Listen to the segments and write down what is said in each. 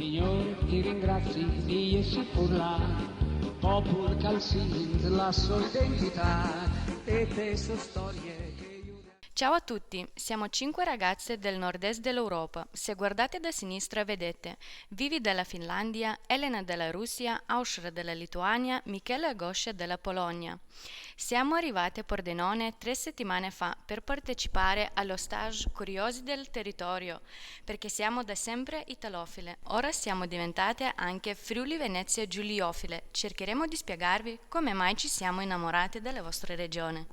Signor, ti ringrazi di essi pur là, popol calzins la sua identità, e te so storie che io... Ciao a tutti, siamo 5 ragazze del nord-est dell'Europa. Se guardate da sinistra vedete Vivi della Finlandia, Elena della Russia, Aushra della Lituania, Michele e Goscia della Polonia. Siamo arrivate a Pordenone 3 settimane fa per partecipare allo stage Curiosi del Territorio, perché siamo da sempre italofile. Ora siamo diventate anche Friuli Venezia Giuliofile. Cercheremo di spiegarvi come mai ci siamo innamorate della vostra regione.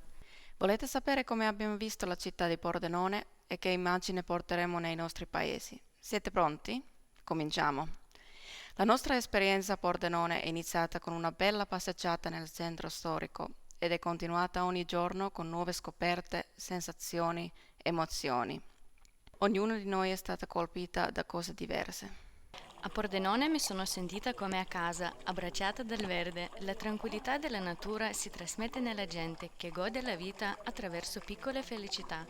Volete sapere come abbiamo visto la città di Pordenone e che immagine porteremo nei nostri paesi? Siete pronti? Cominciamo. La nostra esperienza a Pordenone è iniziata con una bella passeggiata nel centro storico ed è continuata ogni giorno con nuove scoperte, sensazioni, emozioni. Ognuna di noi è stata colpita da cose diverse. A Pordenone mi sono sentita come a casa, abbracciata dal verde. La tranquillità della natura si trasmette nella gente che gode la vita attraverso piccole felicità.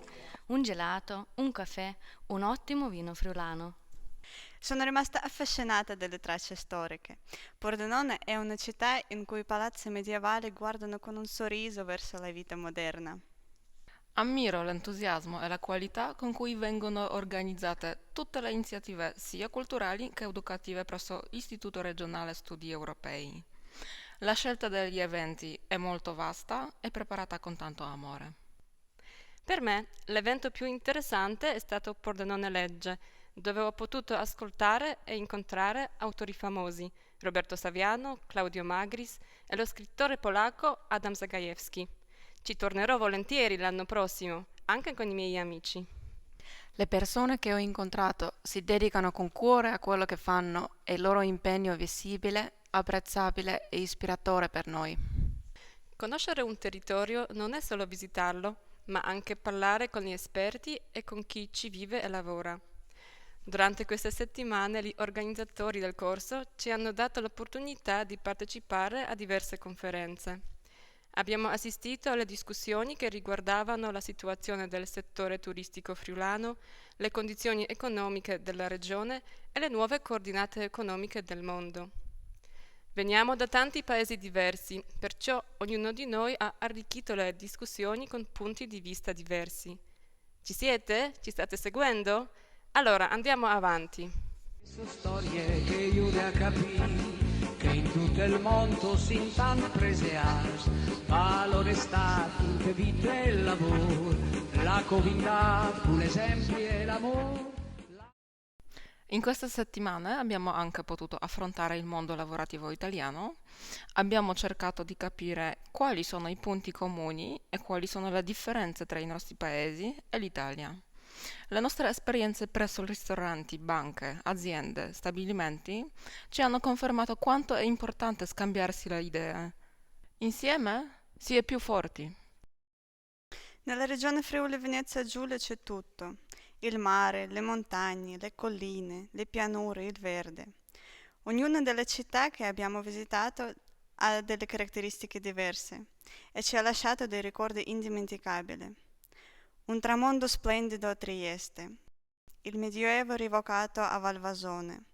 Un gelato, un caffè, un ottimo vino friulano. Sono rimasta affascinata dalle tracce storiche. Pordenone è una città in cui i palazzi medievali guardano con un sorriso verso la vita moderna. Ammiro l'entusiasmo e la qualità con cui vengono organizzate tutte le iniziative sia culturali che educative presso l'Istituto regionale studi europei. La scelta degli eventi è molto vasta e preparata con tanto amore. Per me l'evento più interessante è stato Pordenone Legge, dove ho potuto ascoltare e incontrare autori famosi, Roberto Saviano, Claudio Magris e lo scrittore polacco Adam Zagajewski. Ci tornerò volentieri l'anno prossimo, anche con i miei amici. Le persone che ho incontrato si dedicano con cuore a quello che fanno e il loro impegno è visibile, apprezzabile e ispiratore per noi. Conoscere un territorio non è solo visitarlo, ma anche parlare con gli esperti e con chi ci vive e lavora. Durante queste settimane gli organizzatori del corso ci hanno dato l'opportunità di partecipare a diverse conferenze. Abbiamo assistito alle discussioni che riguardavano la situazione del settore turistico friulano, le condizioni economiche della regione e le nuove coordinate economiche del mondo. Veniamo da tanti paesi diversi, perciò ognuno di noi ha arricchito le discussioni con punti di vista diversi. Ci siete? Ci state seguendo? Allora andiamo avanti. Sono storie che aiuta a capire che in tutto il mondo si tante prese valore stato che vita e lavoro, la comunità, un esempio e l'amore. In queste settimane abbiamo anche potuto affrontare il mondo lavorativo italiano, abbiamo cercato di capire quali sono i punti comuni e quali sono le differenze tra i nostri paesi e l'Italia. Le nostre esperienze presso ristoranti, banche, aziende, stabilimenti ci hanno confermato quanto è importante scambiarsi le idee. Insieme si è più forti. Nella regione Friuli Venezia Giulia c'è tutto. Il mare, le montagne, le colline, le pianure, il verde. Ognuna delle città che abbiamo visitato ha delle caratteristiche diverse e ci ha lasciato dei ricordi indimenticabili. Un tramonto splendido a Trieste, il Medioevo rievocato a Valvasone,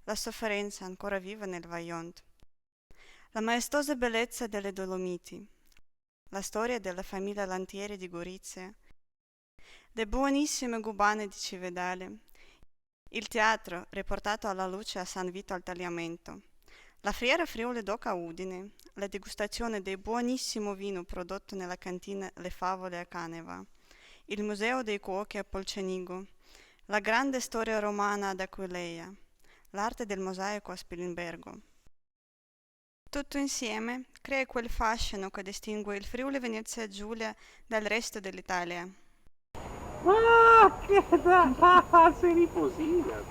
la sofferenza ancora viva nel Vajont, la maestosa bellezza delle Dolomiti, la storia della famiglia Lantieri di Gorizia, le buonissime gubane di Cividale, il teatro riportato alla luce a San Vito al Tagliamento, la Fiera Friuli d'Oca a Udine, la degustazione del buonissimo vino prodotto nella cantina Le Favole a Caneva, il Museo dei Cuochi a Polcenigo, la grande storia romana ad Aquileia, l'arte del mosaico a Spilimbergo. Tutto insieme crea quel fascino che distingue il Friuli Venezia Giulia dal resto dell'Italia. Ah, che da! Sei riposina,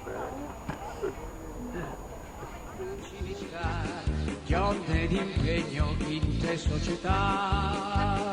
Civiltà, di onde di impegno in te società.